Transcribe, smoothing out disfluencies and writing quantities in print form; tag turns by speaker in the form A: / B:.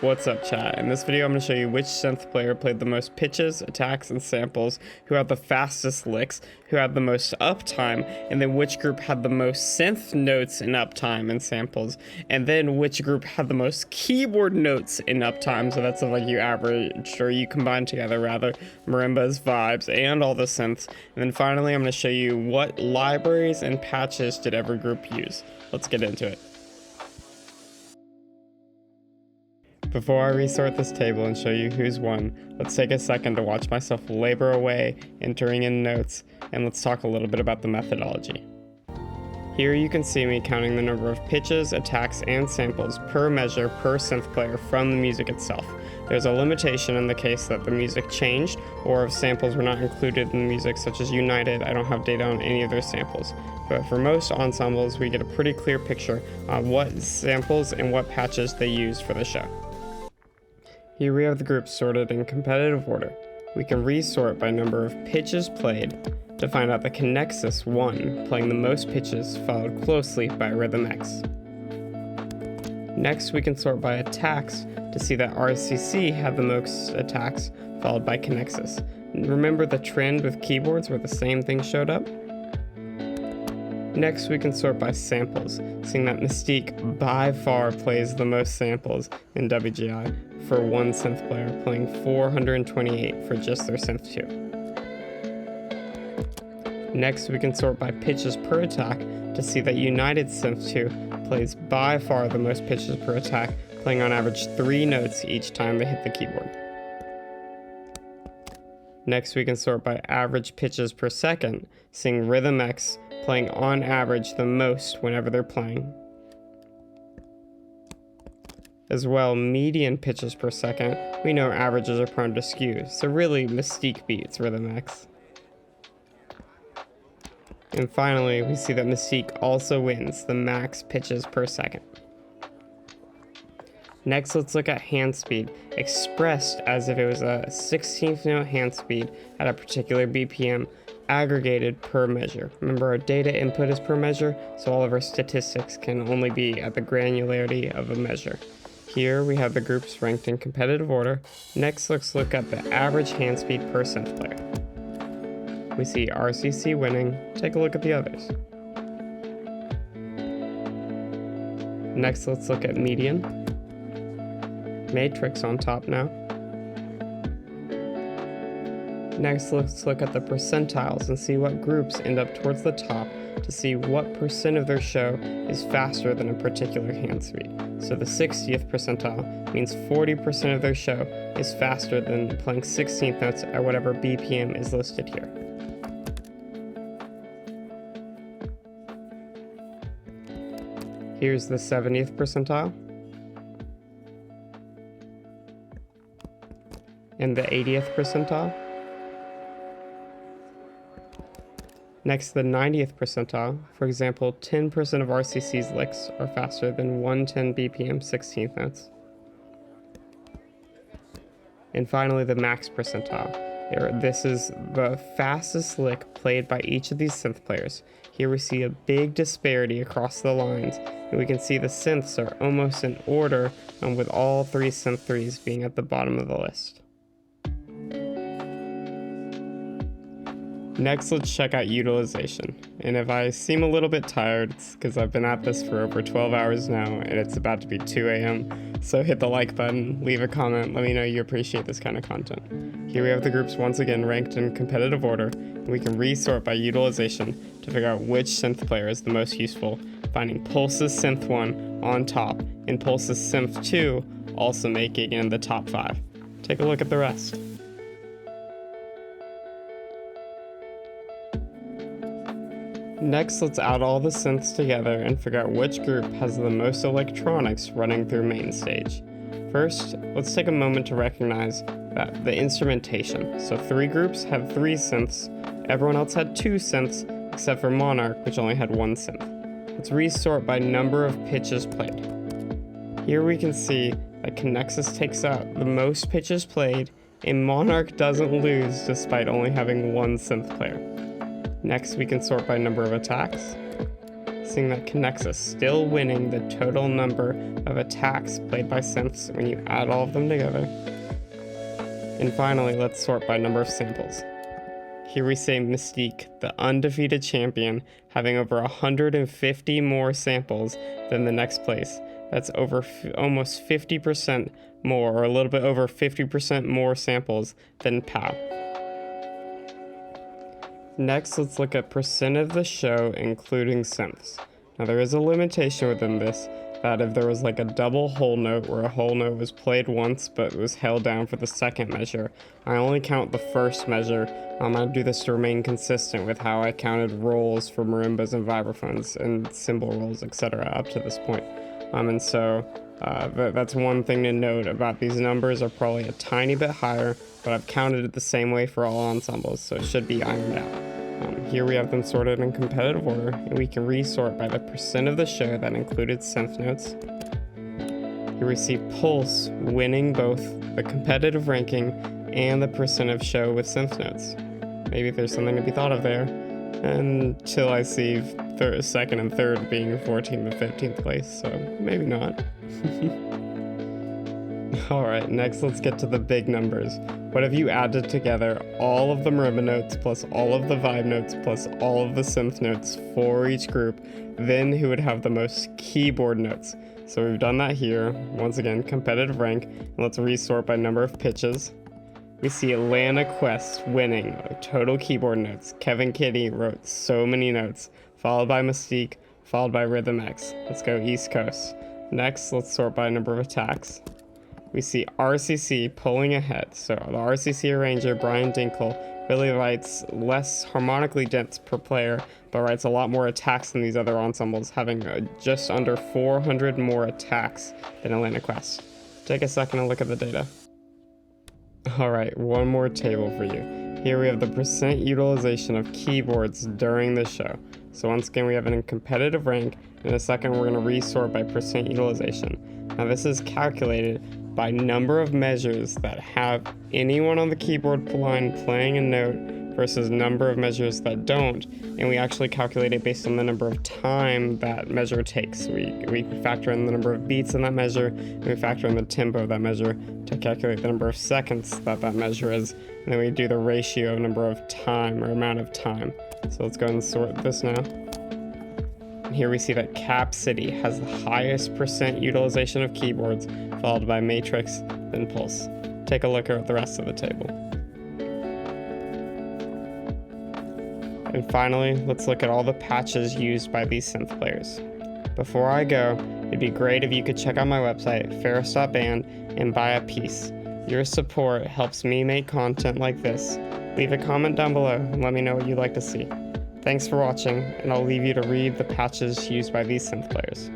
A: What's up, chat? In this video, I'm going to show you which synth player played the most pitches, attacks, and samples, who had the fastest licks, who had the most uptime, and then which group had the most synth notes in uptime and samples, and then which group had the most keyboard notes in uptime, so that's like you average, or you combine together rather, marimbas, vibes, and all the synths. And then finally, I'm going to show you what libraries and patches did every group use. Let's get into it. Before I resort this table and show you who's won, let's take a second to watch myself labor away, entering in notes, and let's talk a little bit about the methodology. Here you can see me counting the number of pitches, attacks, and samples per measure per synth player from the music itself. There's a limitation in the case that the music changed, or if samples were not included in the music, such as United. I don't have data on any of their samples. But for most ensembles, we get a pretty clear picture on what samples and what patches they used for the show. Here we have the groups sorted in competitive order. We can resort by number of pitches played to find out that Connexus won, playing the most pitches, followed closely by Rhythm X. Next, we can sort by attacks to see that RCC had the most attacks, followed by Connexus. Remember the trend with keyboards where the same thing showed up? Next, we can sort by samples, seeing that Mystique by far plays the most samples in WGI for one synth player, playing 428 for just their synth 2. Next, we can sort by pitches per attack to see that United synth 2 plays by far the most pitches per attack, playing on average 3 notes each time they hit the keyboard. Next, we can sort by average pitches per second, seeing Rhythm X playing on average the most whenever they're playing. As well, median pitches per second, we know averages are prone to skew, so really Mystique beats Rhythm X. And finally, we see that Mystique also wins the max pitches per second. Next, let's look at hand speed, expressed as if it was a 16th note hand speed at a particular BPM, aggregated per measure. Remember, our data input is per measure, so all of our statistics can only be at the granularity of a measure. Here we have the groups ranked in competitive order. Next, let's look at the average hand speed per synth player. We see RCC winning. Take a look at the others. Next, let's look at median. Matrix on top now. Next, let's look at the percentiles and see what groups end up towards the top to see what % of their show is faster than a particular hand speed. So the 60th percentile means 40% of their show is faster than playing 16th notes at whatever BPM is listed here. Here's the 70th percentile. And the 80th percentile. Next, the 90th percentile. For example, 10% of RCC's licks are faster than 110 BPM 16th notes. And finally, the max percentile. This is the fastest lick played by each of these synth players. Here we see a big disparity across the lines, and we can see the synths are almost in order, with all 3 synth 3s being at the bottom of the list. Next, let's check out utilization. And if I seem a little bit tired, it's because I've been at this for over 12 hours now, and it's about to be 2 a.m. So hit the like button, leave a comment, let me know you appreciate this kind of content. Here we have the groups once again ranked in competitive order, and we can resort by utilization to figure out which synth player is the most useful, finding Pulse's synth 1 on top, and Pulse's synth 2 also making it in the top 5. Take a look at the rest. Next, let's add all the synths together and figure out which group has the most electronics running through main stage. First, let's take a moment to recognize that the instrumentation. So 3 groups had 3 synths, everyone else had 2 synths, except for Monarch, which only had 1 synth. Let's resort by number of pitches played. Here we can see that Connexus takes out the most pitches played, and Monarch doesn't lose despite only having 1 synth player. Next, we can sort by number of attacks. seeing that Connexus still winning the total number of attacks played by synths when you add all of them together. And finally, let's sort by number of samples. Here we see Mystique, the undefeated champion, having over 150 more samples than the next place. That's over almost 50% more, or a little bit over 50% more samples than POW. Next, let's look at percent of the show, including synths. Now, there is a limitation within this, that if there was like a double whole note where a whole note was played once but was held down for the second measure, I only count the first measure. I'm going to do this to remain consistent with how I counted rolls for marimbas and vibraphones and cymbal rolls, etc. up to this point. That's one thing to note about these numbers are probably a tiny bit higher, but I've counted it the same way for all ensembles, so it should be ironed out. Here we have them sorted in competitive order, and we can resort by the percent of the show that included synth notes. Here we see Pulse winning both the competitive ranking and the percent of show with synth notes. Maybe there's something to be thought of there, until I see second and third being 14th and 15th place, so maybe not. Alright, next let's get to the big numbers. What if you added together all of the marimba notes plus all of the vibe notes plus all of the synth notes for each group, then who would have the most keyboard notes? So we've done that here. Once again, competitive rank, and let's resort by number of pitches. We see Atlanta Quest winning total keyboard notes. Kevin Kitty wrote so many notes, followed by Mystique, followed by Rhythm X. Let's go East Coast. Next, let's sort by number of attacks. We see RCC pulling ahead. So the RCC arranger, Brian Dinkle, really writes less harmonically dense per player, but writes a lot more attacks than these other ensembles, having just under 400 more attacks than Atlanta Quest. Take a second and look at the data. Alright, one more table for you. Here we have the percent utilization of keyboards during the show. So once again, we have it in competitive rank. In a second, we're going to resort by percent utilization. Now this is calculated by number of measures that have anyone on the keyboard line playing a note versus number of measures that don't, and we actually calculate it based on the number of time that measure takes. We factor in the number of beats in that measure, and we factor in the tempo of that measure to calculate the number of seconds that measure is, and then we do the ratio of number of time or amount of time. So let's go and sort this now. Here we see that Cap City has the highest percent utilization of keyboards, followed by Matrix, then Pulse. Take a look at the rest of the table. And finally, let's look at all the patches used by these synth players. Before I go, it'd be great if you could check out my website, ferris.band, and buy a piece. Your support helps me make content like this. Leave a comment down below and let me know what you'd like to see. Thanks for watching, and I'll leave you to read the patches used by these synth players.